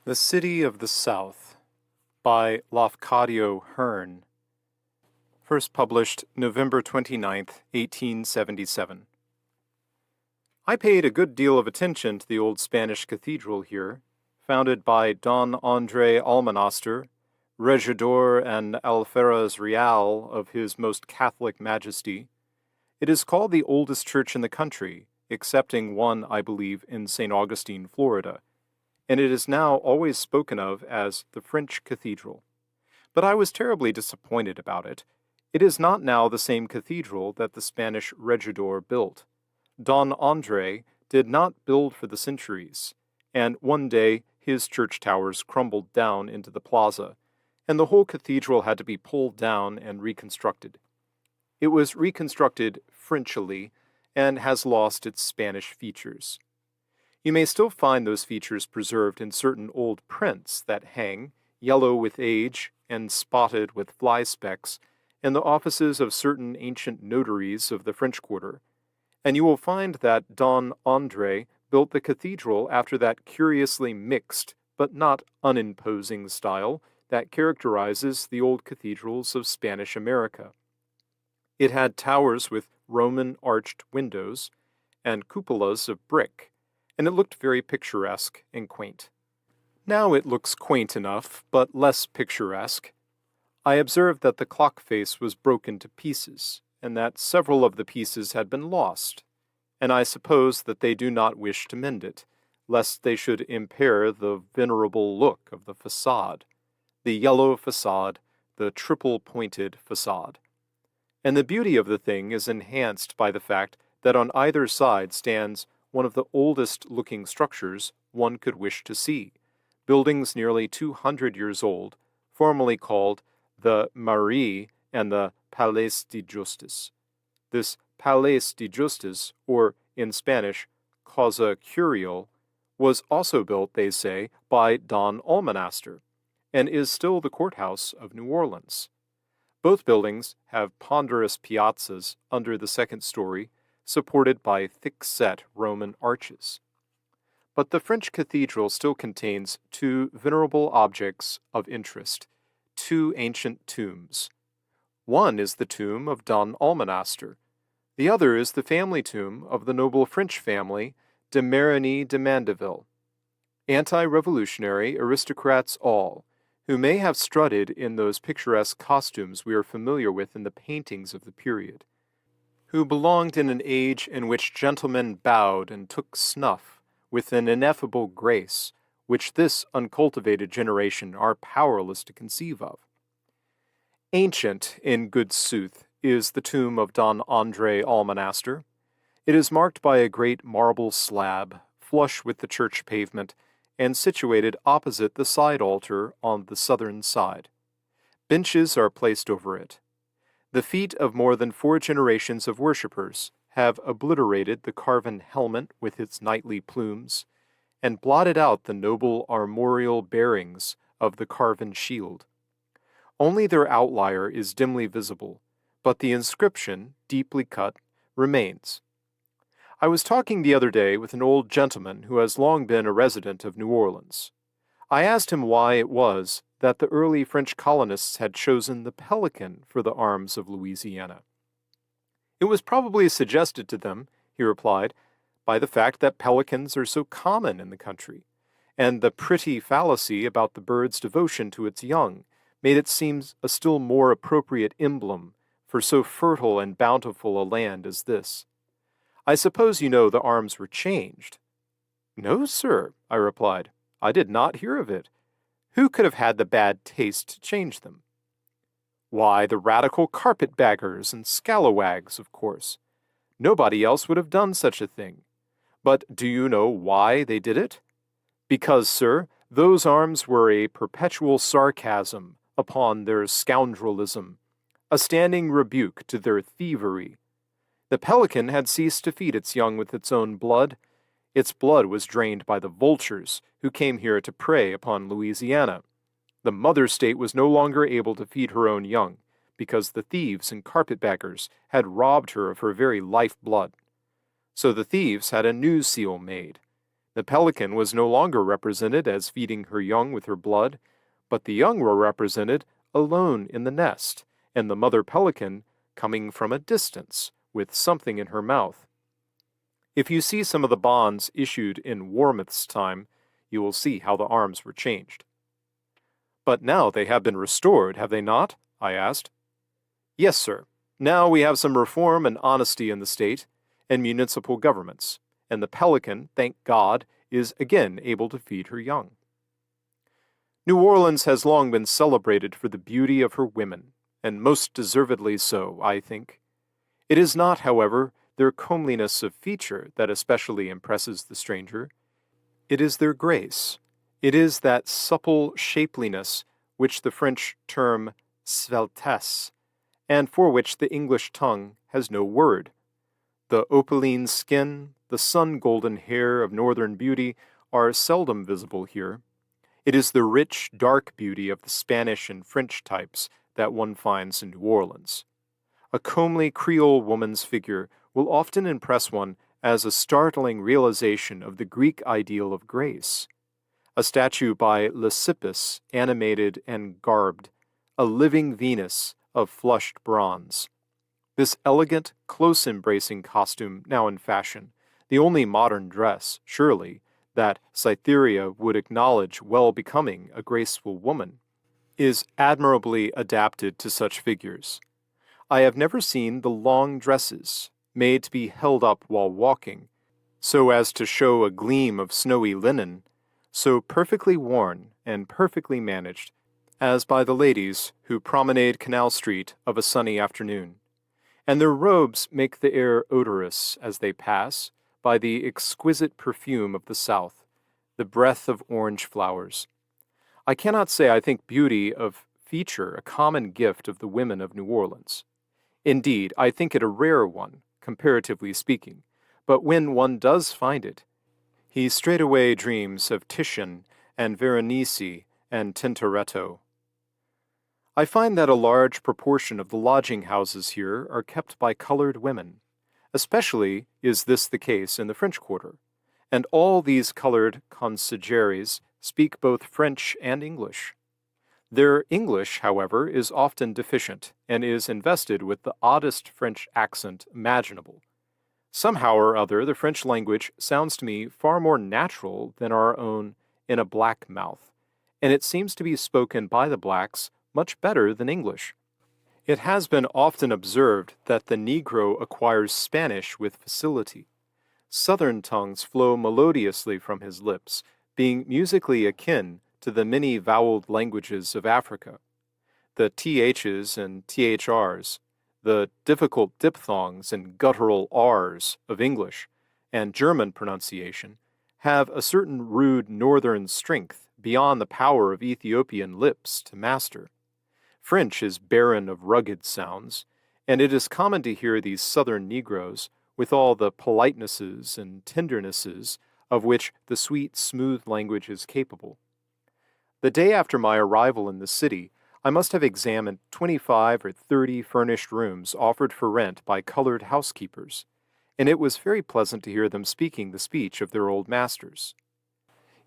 The City of the South by Lafcadio Hearn. First published November 29th, 1877. I paid a good deal of attention to the old Spanish cathedral here, founded by Don André Almonaster, regidor and alferez real of His Most Catholic Majesty. It is called the oldest church in the country, excepting one, I believe, in St. Augustine, Florida, and it is now always spoken of as the French Cathedral. But I was terribly disappointed about it. It is not now the same cathedral that the Spanish regidor built. Don André did not build for the centuries, and one day his church towers crumbled down into the plaza, and the whole cathedral had to be pulled down and reconstructed. It was reconstructed Frenchily and has lost its Spanish features. You may still find those features preserved in certain old prints that hang, yellow with age and spotted with fly specks, in the offices of certain ancient notaries of the French Quarter, and you will find that Don André built the cathedral after that curiously mixed but not unimposing style that characterizes the old cathedrals of Spanish America. It had towers with Roman arched windows and cupolas of brick, and it looked very picturesque and quaint. Now it looks quaint enough, but less picturesque. I observed that the clock face was broken to pieces, and that several of the pieces had been lost, and I suppose that they do not wish to mend it, lest they should impair the venerable look of the facade, the yellow facade, the triple-pointed facade. And the beauty of the thing is enhanced by the fact that on either side stands one of the oldest-looking structures one could wish to see, buildings nearly 200 years old, formerly called the Mairie and the Palais de Justice. This Palais de Justice, or in Spanish, Casa Curial, was also built, they say, by Don Almonaster, and is still the courthouse of New Orleans. Both buildings have ponderous piazzas under the second story, supported by thick-set Roman arches. But the French cathedral still contains two venerable objects of interest, two ancient tombs. One is the tomb of Don Almonaster. The other is the family tomb of the noble French family de Marigny de Mandeville, anti-revolutionary aristocrats all, who may have strutted in those picturesque costumes we are familiar with in the paintings of the period, who belonged in an age in which gentlemen bowed and took snuff with an ineffable grace which this uncultivated generation are powerless to conceive of. Ancient, in good sooth, is the tomb of Don André Almonaster. It is marked by a great marble slab, flush with the church pavement, and situated opposite the side altar on the southern side. Benches are placed over it. The feet of more than 4 generations of worshippers have obliterated the carven helmet with its knightly plumes, and blotted out the noble armorial bearings of the carven shield. Only their outlier is dimly visible, but the inscription, deeply cut, remains. I was talking the other day with an old gentleman who has long been a resident of New Orleans. I asked him why it was that the early French colonists had chosen the pelican for the arms of Louisiana. It was probably suggested to them, he replied, by the fact that pelicans are so common in the country, and the pretty fallacy about the bird's devotion to its young made it seem a still more appropriate emblem for so fertile and bountiful a land as this. I suppose you know the arms were changed. No, sir, I replied. I did not hear of it. Who could have had the bad taste to change them? Why, the radical carpetbaggers and scalawags, of course. Nobody else would have done such a thing. But do you know why they did it? Because, sir, those arms were a perpetual sarcasm upon their scoundrelism, a standing rebuke to their thievery. The pelican had ceased to feed its young with its own blood. Its blood was drained by the vultures who came here to prey upon Louisiana. The mother state was no longer able to feed her own young, because the thieves and carpetbaggers had robbed her of her very life blood. So the thieves had a new seal made. The pelican was no longer represented as feeding her young with her blood, but the young were represented alone in the nest, and the mother pelican coming from a distance with something in her mouth. If you see some of the bonds issued in Warmouth's time, you will see how the arms were changed. But now they have been restored, have they not? I asked. Yes, sir. Now we have some reform and honesty in the state and municipal governments, and the pelican, thank God, is again able to feed her young. New Orleans has long been celebrated for the beauty of her women, and most deservedly so, I think. It is not, however, their comeliness of feature that especially impresses the stranger. It is their grace. It is that supple shapeliness which the French term sveltesse, and for which the English tongue has no word. The opaline skin, the sun-golden hair of northern beauty are seldom visible here. It is the rich, dark beauty of the Spanish and French types that one finds in New Orleans. A comely Creole woman's figure will often impress one as a startling realization of the Greek ideal of grace. A statue by Lysippus, animated and garbed, a living Venus of flushed bronze. This elegant, close-embracing costume now in fashion, the only modern dress, surely, that Cytherea would acknowledge well becoming a graceful woman, is admirably adapted to such figures. I have never seen the long dresses, made to be held up while walking, so as to show a gleam of snowy linen, so perfectly worn and perfectly managed, as by the ladies who promenade Canal Street of a sunny afternoon. And their robes make the air odorous as they pass, by the exquisite perfume of the South, the breath of orange flowers. I cannot say I think beauty of feature a common gift of the women of New Orleans. Indeed, I think it a rare one, comparatively speaking, but when one does find it, he straightway dreams of Titian and Veronese and Tintoretto. I find that a large proportion of the lodging houses here are kept by colored women. Especially is this the case in the French Quarter, and all these colored concierges speak both French and English. Their English, however, is often deficient and is invested with the oddest French accent imaginable. Somehow or other, the French language sounds to me far more natural than our own in a black mouth, and it seems to be spoken by the blacks much better than English. It has been often observed that the Negro acquires Spanish with facility. Southern tongues flow melodiously from his lips, being musically akin to the many voweled languages of Africa. The THs and THRs, the difficult diphthongs and guttural Rs of English and German pronunciation, have a certain rude northern strength beyond the power of Ethiopian lips to master. French is barren of rugged sounds, and it is common to hear these southern Negroes, with all the politenesses and tendernesses of which the sweet, smooth language is capable. The day after my arrival in the city, I must have examined 25 or 30 furnished rooms offered for rent by colored housekeepers, and it was very pleasant to hear them speaking the speech of their old masters.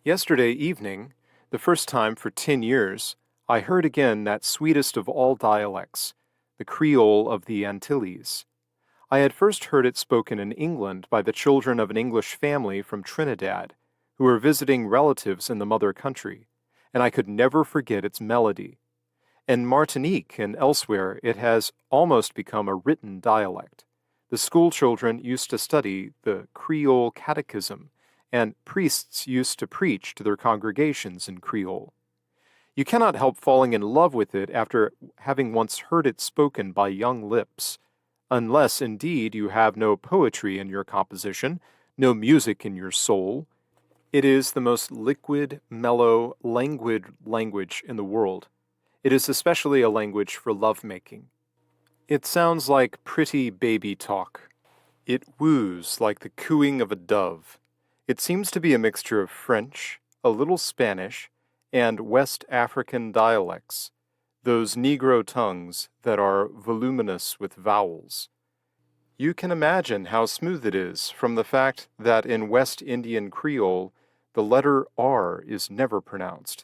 Yesterday evening, the first time for 10 years, I heard again that sweetest of all dialects, the Creole of the Antilles. I had first heard it spoken in England by the children of an English family from Trinidad, who were visiting relatives in the mother country, and I could never forget its melody. In Martinique and elsewhere, it has almost become a written dialect. The school children used to study the Creole catechism, and priests used to preach to their congregations in Creole. You cannot help falling in love with it after having once heard it spoken by young lips, unless indeed you have no poetry in your composition, no music in your soul. It is the most liquid, mellow, languid language in the world. It is especially a language for love-making. It sounds like pretty baby talk. It woos like the cooing of a dove. It seems to be a mixture of French, a little Spanish, and West African dialects, those Negro tongues that are voluminous with vowels. You can imagine how smooth it is from the fact that in West Indian Creole, the letter R is never pronounced,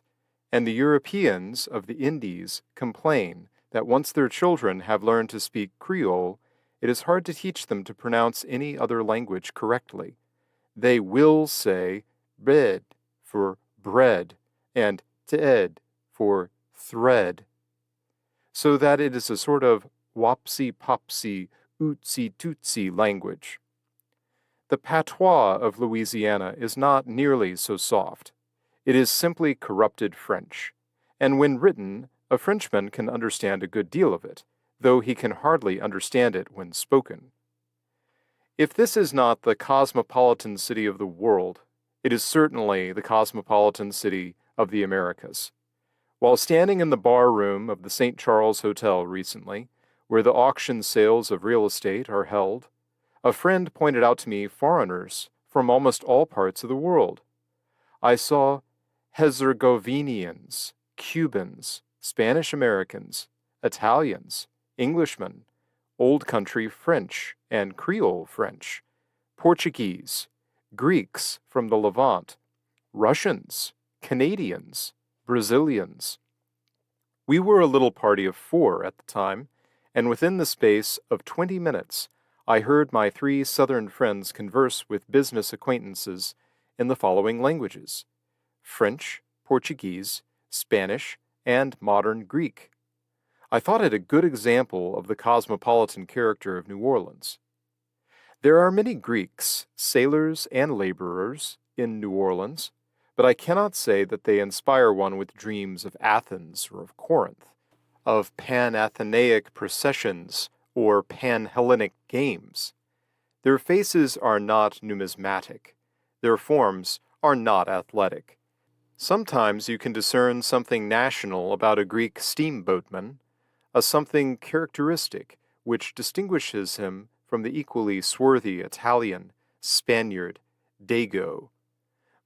and the Europeans of the Indies complain that once their children have learned to speak Creole, it is hard to teach them to pronounce any other language correctly. They will say bread for bread and ted for thread, so that it is a sort of wopsy-popsy, ootsy-tootsy language. The patois of Louisiana is not nearly so soft. It is simply corrupted French, and when written, a Frenchman can understand a good deal of it, though he can hardly understand it when spoken. If this is not the cosmopolitan city of the world, it is certainly the cosmopolitan city of the Americas. While standing in the bar room of the St. Charles Hotel recently, where the auction sales of real estate are held, a friend pointed out to me foreigners from almost all parts of the world. I saw Herzegovinians, Cubans, Spanish Americans, Italians, Englishmen, Old Country French and Creole French, Portuguese, Greeks from the Levant, Russians, Canadians, Brazilians. We were a little party of 4 at the time, and within the space of 20 minutes, I heard my 3 Southern friends converse with business acquaintances in the following languages: French, Portuguese, Spanish, and modern Greek. I thought it a good example of the cosmopolitan character of New Orleans. There are many Greeks, sailors and laborers, in New Orleans, but I cannot say that they inspire one with dreams of Athens or of Corinth, of Pan-Athenaic processions or Pan-Hellenic games. Their faces are not numismatic. Their forms are not athletic. Sometimes you can discern something national about a Greek steamboatman, a something characteristic which distinguishes him from the equally swarthy Italian, Spaniard, Dago.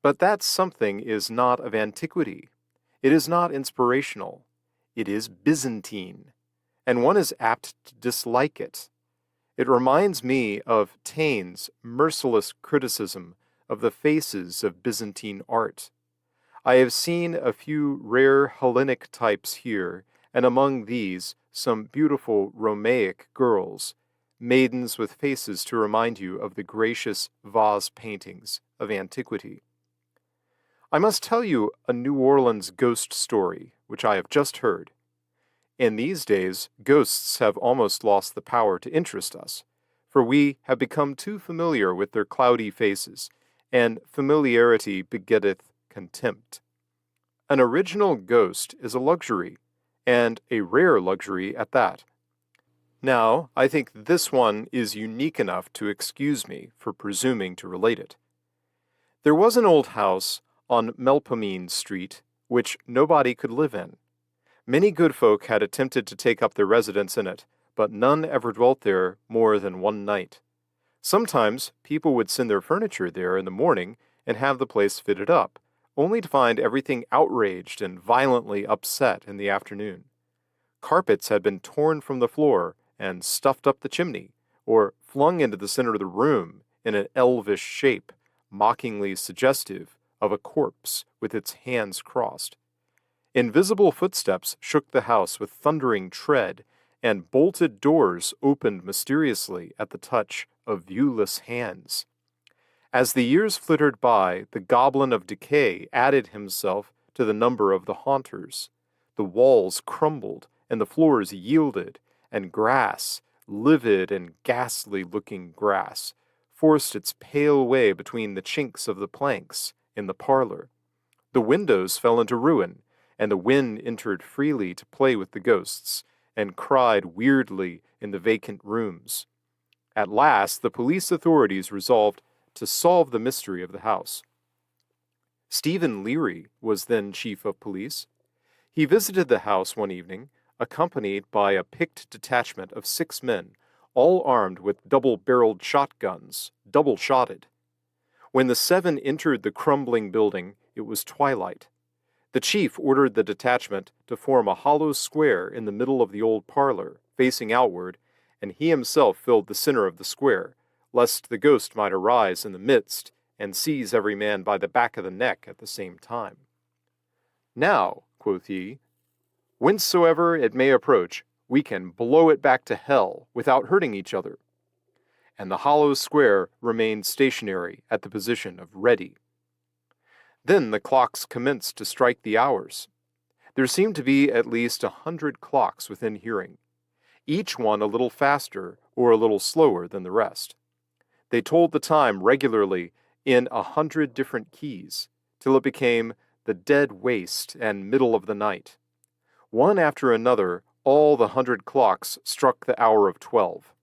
But that something is not of antiquity. It is not inspirational. It is Byzantine, and one is apt to dislike it. It reminds me of Taine's merciless criticism of the faces of Byzantine art. I have seen a few rare Hellenic types here, and among these some beautiful Romaic girls, maidens with faces to remind you of the gracious vase paintings of antiquity. I must tell you a New Orleans ghost story, which I have just heard. In these days, ghosts have almost lost the power to interest us, for we have become too familiar with their cloudy faces, and familiarity begetteth contempt. An original ghost is a luxury, and a rare luxury at that. Now, I think this one is unique enough to excuse me for presuming to relate it. There was an old house on Melpomene Street which nobody could live in. Many good folk had attempted to take up their residence in it, but none ever dwelt there more than one night. Sometimes people would send their furniture there in the morning and have the place fitted up, only to find everything outraged and violently upset in the afternoon. Carpets had been torn from the floor and stuffed up the chimney, or flung into the center of the room in an elvish shape, mockingly suggestive of a corpse with its hands crossed. Invisible footsteps shook the house with thundering tread, and bolted doors opened mysteriously at the touch of viewless hands. As the years flittered by, the goblin of decay added himself to the number of the haunters. The walls crumbled, and the floors yielded, and grass, livid and ghastly-looking grass, forced its pale way between the chinks of the planks in the parlor. The windows fell into ruin, and the wind entered freely to play with the ghosts, and cried weirdly in the vacant rooms. At last, the police authorities resolved to solve the mystery of the house. Stephen Leary was then chief of police. He visited the house one evening, accompanied by a picked detachment of 6 men, all armed with double-barreled shotguns, double-shotted. When the 7 entered the crumbling building, it was twilight. The chief ordered the detachment to form a hollow square in the middle of the old parlor, facing outward, and he himself filled the center of the square, lest the ghost might arise in the midst and seize every man by the back of the neck at the same time. Now, quoth he, whensoever it may approach, we can blow it back to hell without hurting each other. And the hollow square remained stationary at the position of ready. Then the clocks commenced to strike the hours. There seemed to be at least 100 clocks within hearing, each one a little faster or a little slower than the rest. They told the time regularly in 100 different keys, till it became the dead waste and middle of the night. One after another, all the 100 clocks struck the hour of 12.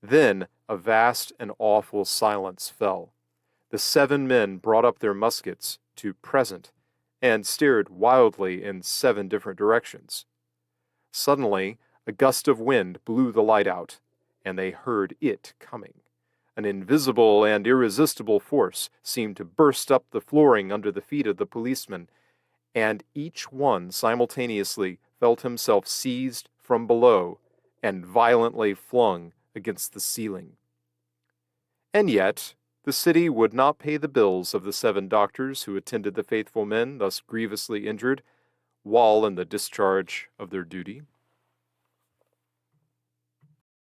Then a vast and awful silence fell. The 7 men brought up their muskets to present and stared wildly in 7 different directions. Suddenly, a gust of wind blew the light out, and they heard it coming. An invisible and irresistible force seemed to burst up the flooring under the feet of the policemen, and each one simultaneously felt himself seized from below and violently flung against the ceiling. And yet, the city would not pay the bills of the 7 doctors who attended the faithful men thus grievously injured while in the discharge of their duty.